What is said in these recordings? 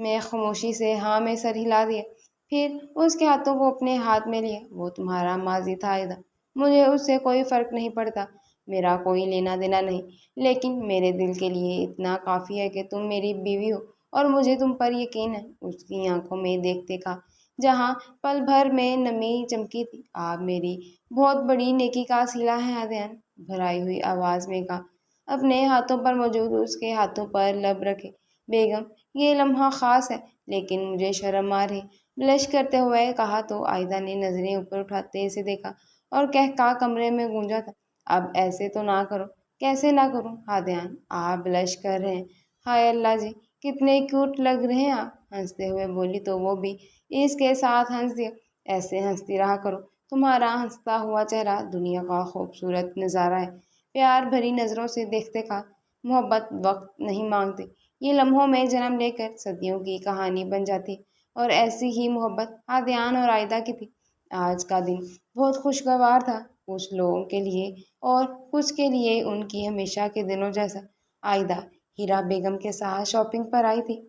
میں خاموشی سے ہاں میں سر ہلا دیا، پھر اس کے ہاتھوں کو اپنے ہاتھ میں لیا۔ وہ تمہارا ماضی تھا عائدہ، مجھے اس سے کوئی فرق نہیں پڑتا، میرا کوئی لینا دینا نہیں، لیکن میرے دل کے لیے اتنا کافی ہے کہ تم میری بیوی ہو اور مجھے تم پر یقین ہے۔ اس کی آنکھوں میں دیکھتے کہا، جہاں پل بھر میں نمی چمکی تھی۔ آپ میری بہت بڑی نیکی کا صلہ ہے عدنان، بھرائی ہوئی آواز میں کہا، اپنے ہاتھوں پر موجود اس کے ہاتھوں پر لب رکھے۔ بیگم، یہ لمحہ خاص ہے، لیکن مجھے شرم آ رہی، بلش کرتے ہوئے کہا تو عائدہ نے نظریں اوپر اٹھاتے اسے دیکھا اور کہا کمرے میں گونجا تھا، اب ایسے تو نہ کرو۔ کیسے نہ کروں عدنان؟ آپ بلش کر رہے ہیں، ہائے اللہ جی، کتنے کیوٹ لگ رہے ہیں آپ، ہنستے ہوئے بولی تو وہ بھی اس کے ساتھ ہنس دیا۔ ایسے ہنستی رہا کرو، تمہارا ہنستا ہوا چہرہ دنیا کا خوبصورت نظارہ ہے۔ پیار بھری نظروں سے دیکھتے کہا، محبت وقت نہیں مانگتی، یہ لمحوں میں جنم لے کر صدیوں کی کہانی بن جاتی ہے، اور ایسی ہی محبت عدنان اور عائدہ کی تھی۔ آج کا دن بہت خوشگوار تھا، کچھ لوگوں کے لیے اور کچھ کے لیے ان کی ہمیشہ کے دنوں جیسا۔ عائدہ ہیرا بیگم کے ساتھ شاپنگ پر آئی تھی۔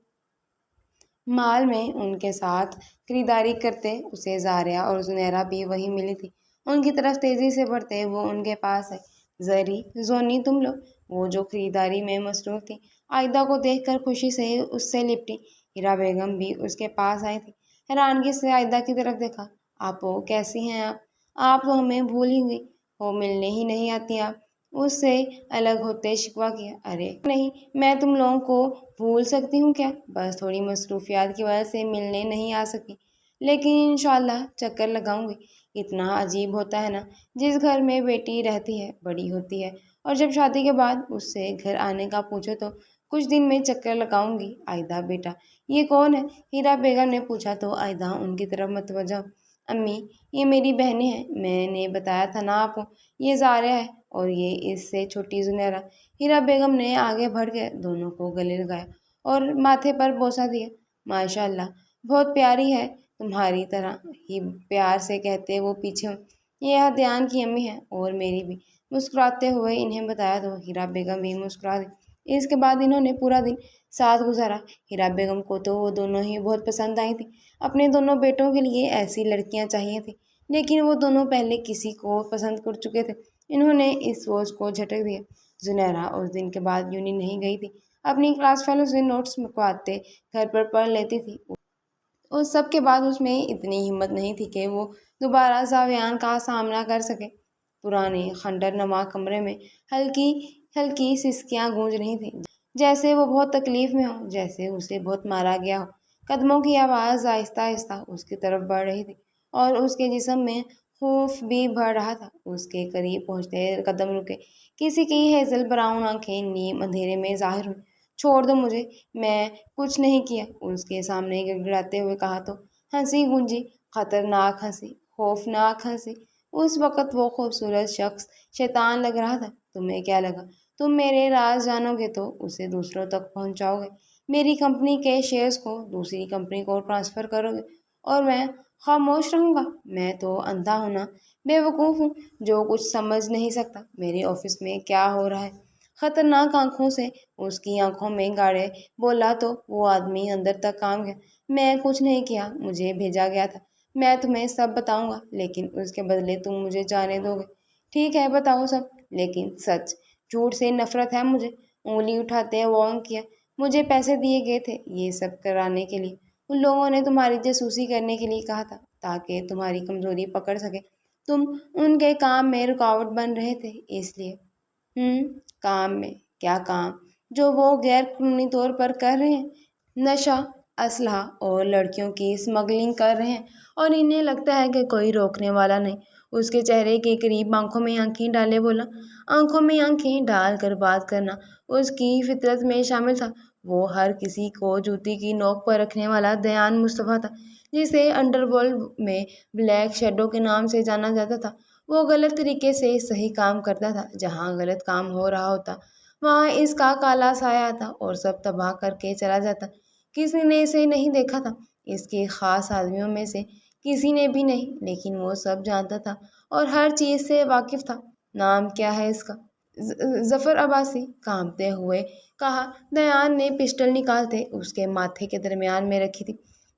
مال میں ان کے ساتھ خریداری کرتے اسے زاریہ اور زنیرہ بھی وہیں ملی تھی۔ ان کی طرف تیزی سے بڑھتے وہ ان کے پاس آئی۔ زری، زونی، تم لوگ؟ وہ جو خریداری میں مصروف تھی، عائدہ کو دیکھ کر خوشی سے اس سے لپٹی۔ ہیرا بیگم بھی اس کے پاس آئی تھی۔ حیرانگی سے عائدہ کی طرف دیکھا، آپو کیسی ہیں آپ؟ آپ تو ہمیں بھول ہی گئی ہو، ملنے ہی نہیں آتی آپ؟ اس سے الگ ہوتے شکوہ کیا۔ ارے نہیں، میں تم لوگوں کو بھول سکتی ہوں کیا؟ بس تھوڑی مصروفیات کی وجہ سے ملنے نہیں آ سکی، لیکن انشاءاللہ چکر لگاؤں گی۔ اتنا عجیب ہوتا ہے نا، جس گھر میں بیٹی رہتی ہے بڑی ہوتی ہے، اور جب شادی کے بعد اس سے گھر آنے کا پوچھو تو کچھ دن میں چکر لگاؤں گی۔ عائدہ بیٹا، یہ کون ہے؟ ہیرا بیگم نے پوچھا تو عائدہ ان کی طرف متوجہ ہو۔ امی، یہ میری بہنیں ہیں، میں نے بتایا تھا نا آپ کو، یہ زاریہ ہے اور یہ اس سے چھوٹی زنیرہ۔ ہیرا بیگم نے آگے بڑھ کے دونوں کو گلے لگایا اور ماتھے پر بوسہ دیا۔ ماشاءاللہ، بہت پیاری ہے، تمہاری طرح ہی پیار سے کہتے وہ پیچھے ہوں۔ یہ عدنان کی امی ہے اور میری بھی۔ مسکراتے ہوئے انہیں بتایا تو ہیرا بیگم بھی مسکرا دی۔ اس کے بعد انہوں نے پورا دن ساتھ گزارا۔ ہیرا بیگم کو تو وہ دونوں ہی بہت پسند آئی تھیں۔ اپنے دونوں بیٹوں کے لیے ایسی لڑکیاں چاہیے تھیں، لیکن وہ دونوں پہلے کسی کو پسند کر چکے تھے۔ انہوں نے اس سوچ کو جھٹک دیا۔ زنیرہ اس دن کے بعد یونین نہیں گئی تھی، اپنی کلاس فیلو سے نوٹس منگواتے گھر پر پڑھ لیتی تھی۔ اس سب کے بعد اس میں اتنی ہمت نہیں تھی کہ وہ دوبارہ زاویان کا سامنا کر سکے۔ پرانے خنڈر نما کمرے میں ہلکی ہلکی سسکیاں گونج رہی تھیں، جیسے وہ بہت تکلیف میں ہو، جیسے اسے بہت مارا گیا ہو۔ قدموں کی آواز آہستہ آہستہ اس کی طرف بڑھ رہی تھی اور اس کے جسم میں خوف بھی بڑھ رہا تھا۔ اس کے قریب پہنچتے قدم رکے، کسی کی ہیزل براؤن آنکھیں نیم اندھیرے میں ظاہر ہوئیں۔ چھوڑ دو مجھے، میں کچھ نہیں کیا، اس کے سامنے گڑگڑاتے ہوئے کہا تو ہنسی گونجی، خطرناک ہنسی، خوفناک ہنسی۔ اس وقت وہ خوبصورت شخص شیطان لگ رہا تھا۔ تمہیں کیا لگا تم میرے راز جانو گے تو اسے دوسروں تک پہنچاؤ گے، میری کمپنی کے شیئرز کو دوسری کمپنی کو ٹرانسفر کرو گے اور میں خاموش رہوں گا؟ میں تو اندھا ہوں نا، بے وقوف ہوں، جو کچھ سمجھ نہیں سکتا میرے آفس میں کیا ہو رہا ہے۔ خطرناک آنکھوں سے اس کی آنکھوں میں گاڑے بولا تو وہ آدمی اندر تک کام گیا۔ میں کچھ نہیں کیا، مجھے بھیجا گیا تھا، میں تمہیں سب بتاؤں گا، لیکن اس کے بدلے تم مجھے جانے دو گے۔ ٹھیک ہے، بتاؤ سب، لیکن سچ۔ جھوٹ سے نفرت ہے مجھے۔ انگلی اٹھاتے وارن کیا، مجھے پیسے دیے گئے تھے یہ سب کرانے کے لیے، ان لوگوں نے تمہاری جاسوسی کرنے کے لیے کہا تھا تاکہ تمہاری کمزوری پکڑ سکے، تم ان کے کام میں رکاوٹ بن رہے تھے اس لیے۔ کام میں؟ کیا کام جو وہ غیر قانونی طور پر کر رہے ہیں؟ نشہ، اسلحہ اور لڑکیوں کی اسمگلنگ کر رہے ہیں، اور انہیں لگتا ہے کہ کوئی روکنے والا نہیں۔ اس کے چہرے کے قریب آنکھوں میں آنکھیں ڈالے بولا۔ آنکھوں میں آنکھیں ڈال کر بات کرنا اس کی فطرت میں شامل تھا۔ وہ ہر کسی کو جوتی کی نوک پر رکھنے والا دیان مصطفیٰ تھا، جسے انڈر ورلڈ میں بلیک شیڈو کے نام سے جانا جاتا تھا۔ وہ غلط طریقے سے صحیح کام کرتا تھا، جہاں غلط کام ہو رہا ہوتا وہاں اس کا کالا سایہ آتا اور سب تباہ کر کے چلا جاتا۔ کسی نے اسے نہیں دیکھا تھا، اس کے خاص آدمیوں میں سے کسی نے بھی نہیں، لیکن وہ سب جانتا تھا اور ہر چیز سے واقف تھا۔ نام کیا ہے اس کا؟ ظفر عباسی کانپتے ہوئے کہا۔ دیان نے پسٹل نکالتے اس کے ماتھے کے درمیان میں رکھی تھی۔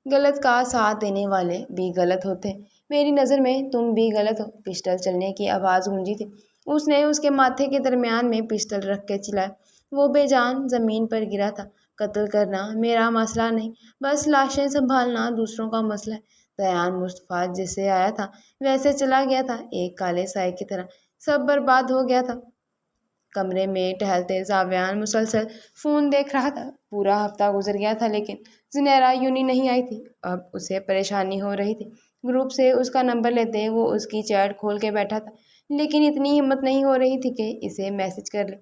غلط کا ساتھ دینے والے بھی غلط ہوتے ہیں، میری نظر میں تم بھی غلط ہو۔ پسٹل چلنے کی آواز گونجی تھی۔ اس نے اس کے ماتھے کے درمیان میں پسٹل رکھ کے چلایا۔ وہ بے جان زمین پر گرا تھا۔ قتل کرنا میرا مسئلہ نہیں، بس لاشیں سنبھالنا دوسروں کا مسئلہ ہے۔ دیان مصطفیٰ جیسے آیا تھا ویسے چلا گیا تھا، ایک کالے سائے کی طرح۔ سب برباد ہو گیا تھا۔ کمرے میں ٹہلتے زاویان مسلسل فون دیکھ رہا تھا۔ پورا ہفتہ گزر گیا تھا لیکن زنیرہ یونی نہیں آئی تھی۔ اب اسے پریشانی ہو رہی تھی۔ گروپ سے اس کا نمبر لیتے وہ اس کی چیٹ کھول کے بیٹھا تھا، لیکن اتنی ہمت نہیں ہو رہی تھی کہ اسے میسج کر لے۔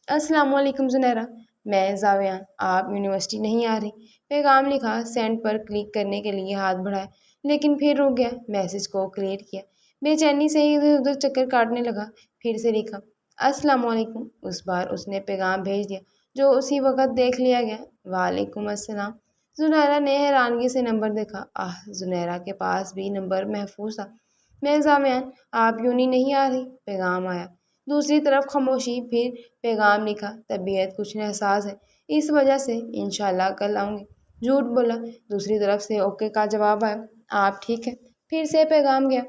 السلام علیکم زنیرہ، میں زاویان، آپ یونیورسٹی نہیں آ رہی؟ پیغام لکھا، سینڈ پر کلک کرنے کے لیے ہاتھ بڑھایا لیکن پھر رک گیا۔ میسج کو کلیئر کیا، بے چینی سے ادھر ادھر چکر کاٹنے لگا۔ پھر سے لکھا، السلام علیکم۔ اس بار اس نے پیغام بھیج دیا جو اسی وقت دیکھ لیا گیا۔ وعلیکم السلام۔ زنیرہ نے حیرانگی سے نمبر دیکھا۔ زنیرہ کے پاس بھی نمبر محفوظ تھا۔ میں زاویان، آپ یونی نہیں آ رہی؟ پیغام آیا۔ دوسری طرف خاموشی۔ پھر پیغام لکھا، طبیعت کچھ ناساز ہے، اس وجہ سے انشاءاللہ کل آؤں گی۔ جھوٹ بولا۔ دوسری طرف سے اوکے کا جواب آیا۔ آپ ٹھیک ہے؟ پھر سے پیغام گیا۔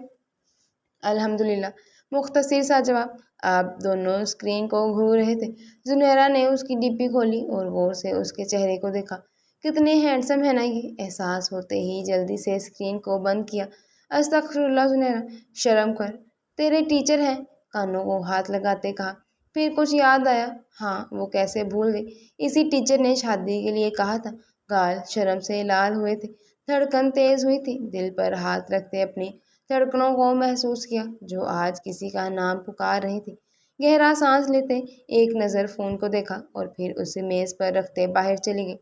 الحمدللہ، مختصر سا جواب۔ آپ دونوں اسکرین کو گھور رہے تھے۔ زنیرہ نے اس کی ڈی پی کھولی اور غور سے اس کے چہرے کو دیکھا۔ کتنے ہینڈسم ہے نا یہ۔ احساس ہوتے ہی جلدی سے اسکرین کو بند کیا۔ استغفراللہ زنیرہ، شرم کر، تیرے ٹیچر ہیں، کانوں کو ہاتھ لگاتے کہا۔ پھر کچھ یاد آیا، ہاں وہ کیسے بھول گئی، اسی ٹیچر نے شادی کے لیے کہا تھا۔ گال شرم سے لال ہوئے تھے، دھڑکن تیز ہوئی تھی۔ دل پر ہاتھ رکھتے اپنی دھڑکنوں کو محسوس کیا جو آج کسی کا نام پکار رہی تھی۔ گہرا سانس لیتے ایک نظر فون کو دیکھا اور پھر اسے میز پر رکھتے باہر چلی گئی۔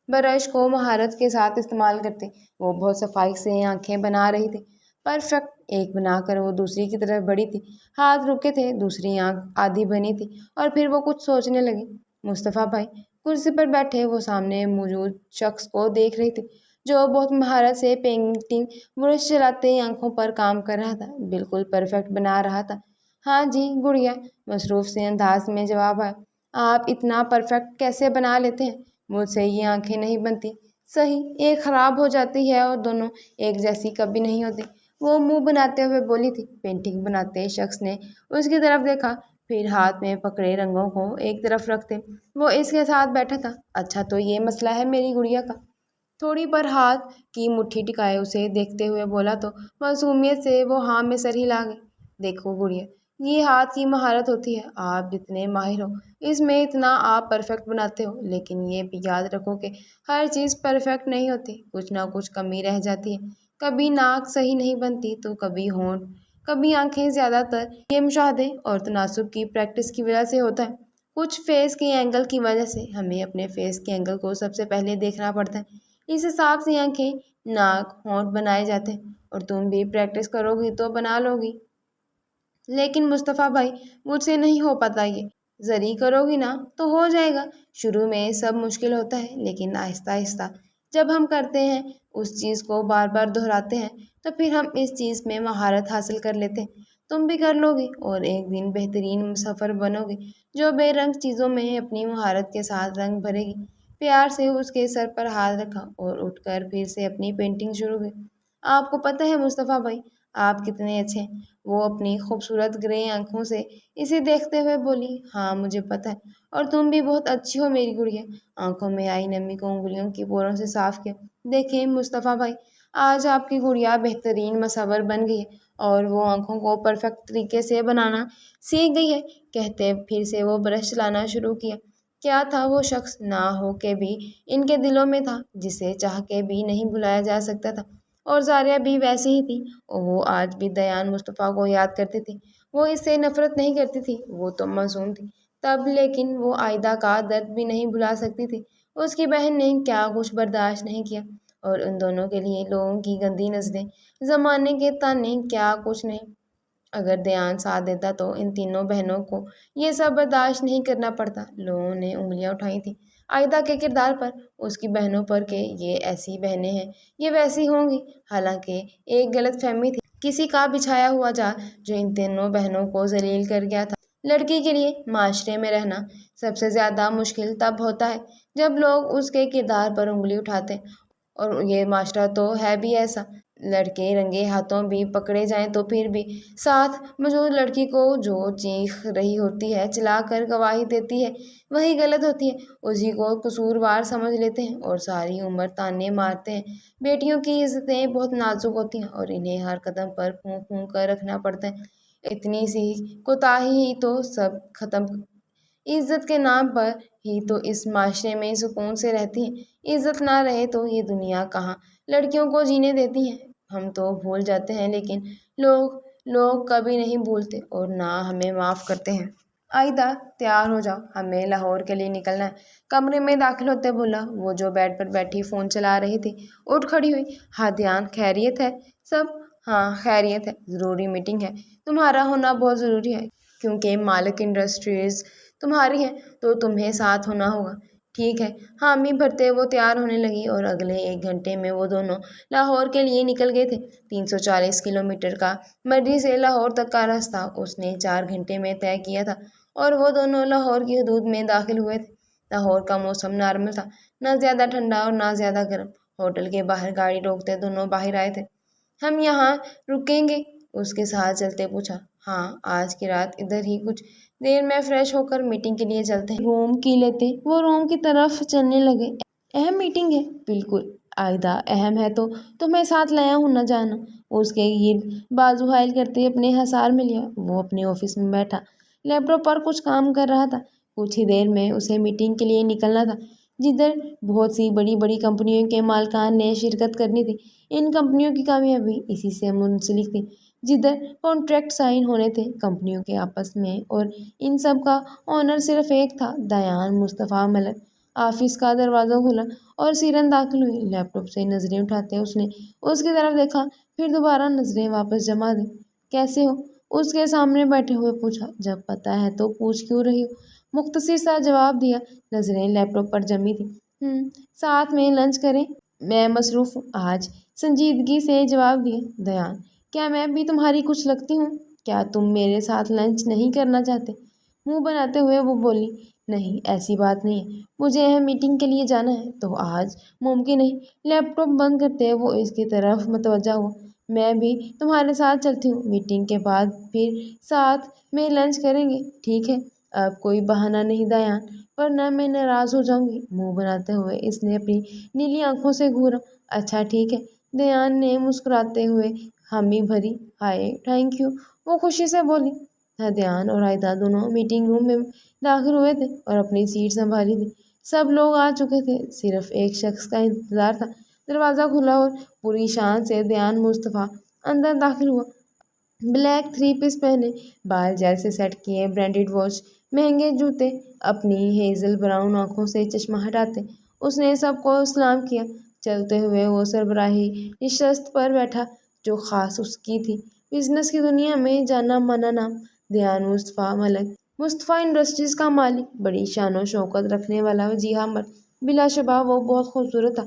برش کو مہارت کے ساتھ استعمال کرتے وہ بہت صفائی سے آنکھیں بنا رہی تھی، پرفیکٹ۔ ایک بنا کر وہ دوسری کی طرف بڑھی تھی، ہاتھ رکے تھے، دوسری آنکھ آدھی بنی تھی اور پھر وہ کچھ سوچنے لگی۔ مصطفیٰ بھائی کرسی پر بیٹھے وہ سامنے موجود شخص کو دیکھ رہی تھی جو بہت مہارت سے پینٹنگ برش چلاتے آنکھوں پر کام کر رہا تھا، بالکل پرفیکٹ بنا رہا تھا۔ ہاں جی گڑیا، مصروف سے انداز میں جواب آیا۔ آپ اتنا پرفیکٹ کیسے بنا لیتے ہیں؟ مجھ سے یہ آنکھیں نہیں بنتی۔ صحیح، ایک خراب ہو جاتی ہے اور دونوں ایک جیسی کبھی نہیں ہوتی، وہ منہ بناتے ہوئے بولی تھی۔ پینٹنگ بناتے شخص نے اس کی طرف دیکھا، پھر ہاتھ میں پکڑے رنگوں کو ایک طرف رکھتے وہ اس کے ساتھ بیٹھا تھا۔ اچھا تو یہ مسئلہ ہے میری گڑیا کا؟ تھوڑی پر ہاتھ کی مٹھی ٹکائے اسے دیکھتے ہوئے بولا تو معصومیت سے وہ ہاں میں سر ہلا گئی۔ دیکھو گڑیا، یہ ہاتھ کی مہارت ہوتی ہے، آپ جتنے ماہر ہو اس میں اتنا آپ پرفیکٹ بناتے ہو، لیکن یہ بھی یاد رکھو کہ ہر چیز پرفیکٹ نہیں ہوتی، کچھ نہ کچھ کمی رہ جاتی ہے۔ کبھی ناک صحیح نہیں بنتی تو کبھی ہونٹ، کبھی آنکھیں، زیادہ تر یہ مشاہدے اور تناسب کی پریکٹس کی وجہ سے ہوتا ہے۔ کچھ فیس کے اینگل کی وجہ سے ہمیں اپنے فیس کے اینگل کو سب سے پہلے دیکھنا پڑتا ہے، اس حساب سے آنکھیں، ناک، ہونٹ بنائے جاتے ہیں، اور تم بھی پریکٹس کرو گی تو بنا لو گی۔ لیکن مصطفیٰ بھائی مجھ سے نہیں ہو پاتا یہ۔ ذری کرو گی نا تو ہو جائے گا۔ شروع میں سب مشکل ہوتا ہے لیکن آہستہ آہستہ جب ہم کرتے ہیں، اس چیز کو بار بار دہراتے ہیں تو پھر ہم اس چیز میں مہارت حاصل کر لیتے ہیں۔ تم بھی کر لو گی اور ایک دن بہترین مصور بنو گی جو بے رنگ چیزوں میں اپنی مہارت کے ساتھ رنگ بھرے گی۔ پیار سے اس کے سر پر ہاتھ رکھا اور اٹھ کر پھر سے اپنی پینٹنگ شروع کی۔ آپ کو پتہ ہے مصطفیٰ بھائی آپ کتنے اچھے ہیں؟ وہ اپنی خوبصورت گرے آنکھوں سے اسے دیکھتے ہوئے بولی۔ ہاں مجھے پتہ ہے، اور تم بھی بہت اچھی ہو میری گڑیا۔ آنکھوں میں آئی نمی کو انگلیوں کی پوروں سے صاف کیا۔ دیکھیں مصطفیٰ بھائی، آج آپ کی گڑیا بہترین مصور بن گئی ہے اور وہ آنکھوں کو پرفیکٹ طریقے سے بنانا سیکھ گئی ہے۔ کہتے پھر سے وہ برش چلانا شروع کیا۔ کیا تھا وہ شخص نہ ہو کے بھی ان کے دلوں میں تھا، جسے چاہ کے بھی نہیں بھلایا جا سکتا تھا، اور زاریہ بھی ویسی ہی تھی۔ وہ آج بھی دیان مصطفیٰ کو یاد کرتی تھی۔ وہ اس سے نفرت نہیں کرتی تھی، وہ تو معصوم تھی تب، لیکن وہ عائدہ کا درد بھی نہیں بھلا سکتی تھی۔ اس کی بہن نے کیا کچھ برداشت نہیں کیا، اور ان دونوں کے لیے لوگوں کی گندی نظریں، زمانے کے طعنے، کیا کچھ نہیں۔ اگر دیان ساتھ دیتا تو ان تینوں بہنوں کو یہ سب برداشت نہیں کرنا پڑتا۔ لوگوں نے انگلیاں اٹھائی تھیں عائدہ کے کردار پر، اس کی بہنوں پر کہ یہ ایسی بہنیں ہیں، یہ ویسی ہوں گی۔ حالانکہ ایک غلط فہمی تھی، کسی کا بچھایا ہوا جال جو ان تینوں بہنوں کو ذلیل کر گیا تھا۔ لڑکی کے لیے معاشرے میں رہنا سب سے زیادہ مشکل تب ہوتا ہے جب لوگ اس کے کردار پر انگلی اٹھاتے ہیں، اور یہ معاشرہ تو ہے بھی ایسا۔ لڑکے رنگے ہاتھوں بھی پکڑے جائیں تو پھر بھی ساتھ موجود لڑکی کو جو چیخ رہی ہوتی ہے، چلا کر گواہی دیتی ہے، وہی غلط ہوتی ہے، اسی کو قصوروار سمجھ لیتے ہیں اور ساری عمر تانے مارتے ہیں۔ بیٹیوں کی عزتیں بہت نازک ہوتی ہیں اور انہیں ہر قدم پر پھونک پھونک کر رکھنا پڑتا ہے۔ اتنی سی کوتاہی ہی تو سب ختم۔ عزت کے نام پر ہی تو اس معاشرے میں سکون سے رہتی ہیں، عزت نہ رہے تو یہ دنیا کہاں لڑکیوں کو جینے دیتی ہے۔ ہم تو بھول جاتے ہیں لیکن لوگ کبھی نہیں بھولتے اور نہ ہمیں معاف کرتے ہیں۔ عائدہ تیار ہو جاؤ، ہمیں لاہور کے لیے نکلنا ہے، کمرے میں داخل ہوتے بولا۔ وہ جو بیڈ پر بیٹھی فون چلا رہی تھی اٹھ کھڑی ہوئی۔ ہاں دیان، خیریت ہے سب؟ ہاں خیریت ہے، ضروری میٹنگ ہے، تمہارا ہونا بہت ضروری ہے کیونکہ مالک انڈسٹریز تمہاری ہے تو تمہیں ساتھ ہونا ہوگا۔ ٹھیک ہے، حامی بھرتے وہ تیار ہونے لگی اور اگلے 1 گھنٹے میں وہ دونوں لاہور کے لیے نکل گئے تھے۔ 340 کلومیٹر کا مری سے لاہور تک کا راستہ اس نے 4 گھنٹے میں طے کیا تھا اور وہ دونوں لاہور کی حدود میں داخل ہوئے تھے۔ لاہور کا موسم نارمل تھا، نہ زیادہ ٹھنڈا اور نہ زیادہ گرم۔ ہوٹل کے باہر گاڑی روکتے دونوں باہر آئے تھے۔ ہم یہاں رکیں گے؟ اس کے ساتھ چلتے پوچھا۔ ہاں، آج کی رات ادھر ہی، کچھ دیر میں فریش ہو کر میٹنگ کے لیے چلتے ہیں۔ روم کی لیتے وہ روم کی طرف چلنے لگے۔ اہم میٹنگ ہے؟ بالکل عائدہ، اہم ہے تو تمہیں ساتھ لایا ہوں نہ جانا۔ اس کے گرد بازو حائل کرتے اپنے حصار میں لیا۔ وہ اپنے آفس میں بیٹھا لیپ ٹاپ پر کچھ کام کر رہا تھا۔ کچھ ہی دیر میں اسے میٹنگ کے لیے نکلنا تھا جدھر بہت سی بڑی بڑی کمپنیوں کے مالکان نے شرکت کرنی تھی۔ ان کمپنیوں کی کامیابی اسی سے منسلک تھی۔ جدھر کانٹریکٹ سائن ہونے تھے کمپنیوں کے آپس میں، اور ان سب کا اونر صرف ایک تھا، دیان مصطفیٰ ملک۔ آفس کا دروازہ کھلا اور سیرن داخل ہوئی۔ لیپ ٹاپ سے نظریں اٹھاتے اس نے اس کی طرف دیکھا، پھر دوبارہ نظریں واپس جما دیں۔ کیسے ہو؟ اس کے سامنے بیٹھے ہوئے پوچھا۔ جب پتہ ہے تو پوچھ کیوں رہی ہو؟ مختصر سا جواب دیا۔ نظریں لیپ ٹاپ پر جمی تھیں۔ ساتھ میں لنچ کریں؟ میں مصروف ہوں آج، سنجیدگی سے جواب دیا۔ دیان، کیا میں بھی تمہاری کچھ لگتی ہوں؟ کیا تم میرے ساتھ لنچ نہیں کرنا چاہتے؟ منہ بناتے ہوئے وہ بولی۔ نہیں، ایسی بات نہیں ہے، مجھے اہم میٹنگ کے لیے جانا ہے تو آج ممکن نہیں۔ لیپ ٹاپ بند کرتے وہ اس کی طرف متوجہ ہوا۔ میں بھی تمہارے ساتھ چلتی ہوں، میٹنگ کے بعد پھر ساتھ میں لنچ کریں گے، ٹھیک ہے؟ اب کوئی بہانہ نہیں دیان، ورنہ میں ناراض ہو جاؤں گی۔ منہ بناتے ہوئے اس نے اپنی نیلی آنکھوں سے گھورا۔ اچھا ٹھیک ہے، دیان نے مسکراتے ہوئے حامی بھری۔ ہائے تھینک یو، وہ خوشی سے بولی۔ دیان اور عائدہ دونوں میٹنگ روم میں داخل ہوئے تھے اور اپنی سیٹ سنبھالی تھی۔ سب لوگ آ چکے تھے، صرف ایک شخص کا انتظار تھا۔ دروازہ کھلا اور پوری شان سے دیان مصطفیٰ اندر داخل ہوا۔ بلیک 3 پیس پہنے، بال جیل سے سیٹ کیے، برانڈڈ واچ، مہنگے جوتے، اپنی ہیزل براؤن آنکھوں سے چشمہ ہٹاتے اس نے سب کو سلام کیا۔ چلتے ہوئے وہ سربراہی نشست پر بیٹھا جو خاص اس کی تھی۔ بزنس کی دنیا میں جانا مانا نام، دیان مصطفیٰ ملک، مصطفیٰ انڈسٹریز کا مالک، بڑی شان و شوکت رکھنے والا وجیہہ مرد۔ بلا شبہ وہ بہت خوبصورت تھا۔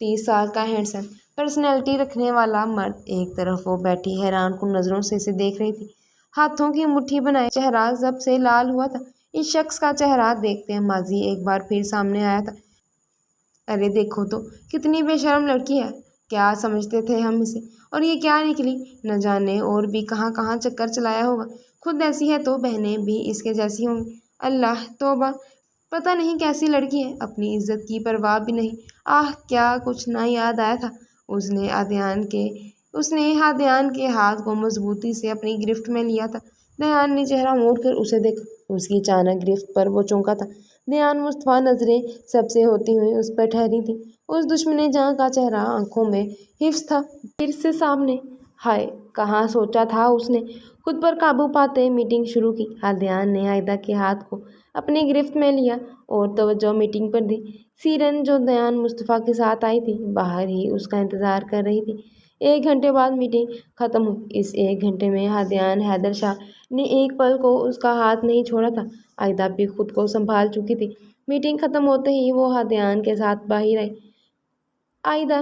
30 سال کا ہینڈسم پرسنالٹی رکھنے والا مرد۔ ایک طرف وہ بیٹھی حیران کن نظروں سے اسے دیکھ رہی تھی، ہاتھوں کی مٹھی بنائے، چہرہ ضب سے لال ہوا تھا۔ اس شخص کا چہرہ دیکھتے ماضی ایک بار پھر سامنے آیا تھا۔ ارے دیکھو تو، کتنی بے شرم لڑکی ہے، کیا سمجھتے تھے ہم اسے، اور یہ کیا نکلی؟ نہ جانے اور بھی کہاں کہاں چکر چلایا ہوگا۔ خود ایسی ہے تو بہنیں بھی اس کے جیسی ہوں گی۔ اللہ توبہ، پتہ نہیں کیسی لڑکی ہے، اپنی عزت کی پرواہ بھی نہیں۔ آہ، کیا کچھ نہ یاد آیا تھا؟ اس نے ہادیان کے ہاتھ کو مضبوطی سے اپنی گرفت میں لیا تھا۔ دیان نے چہرہ موڑ کر اسے دیکھا۔ اس کی اچانک گرفت پر وہ چونکا تھا۔ دیان مصطفیٰ نظریں سب سے ہوتی ہوئی اس پر ٹھہری تھیں۔ اس دشمن جاں کا چہرہ آنکھوں میں حفظ تھا، پھر سے سامنے۔ ہائے، کہاں سوچا تھا اس نے خود پر قابو پاتے میٹنگ شروع کی۔ ہادیان نے عائدہ کے ہاتھ کو اپنی گرفت میں لیا اور توجہ میٹنگ پر دی۔ سیرن جو دیان مصطفیٰ کے ساتھ آئی تھی باہر ہی اس کا انتظار کر رہی تھی۔ 1 گھنٹے بعد میٹنگ ختم ہوئی۔ اس 1 گھنٹے میں ہادیان حیدر شاہ نے ایک پل کو اس کا ہاتھ نہیں چھوڑا تھا۔ عائدہ بھی خود کو سنبھال چکی تھی۔ میٹنگ ختم ہوتے ہی وہ ہادیان کے ساتھ باہر آئی۔ عائدہ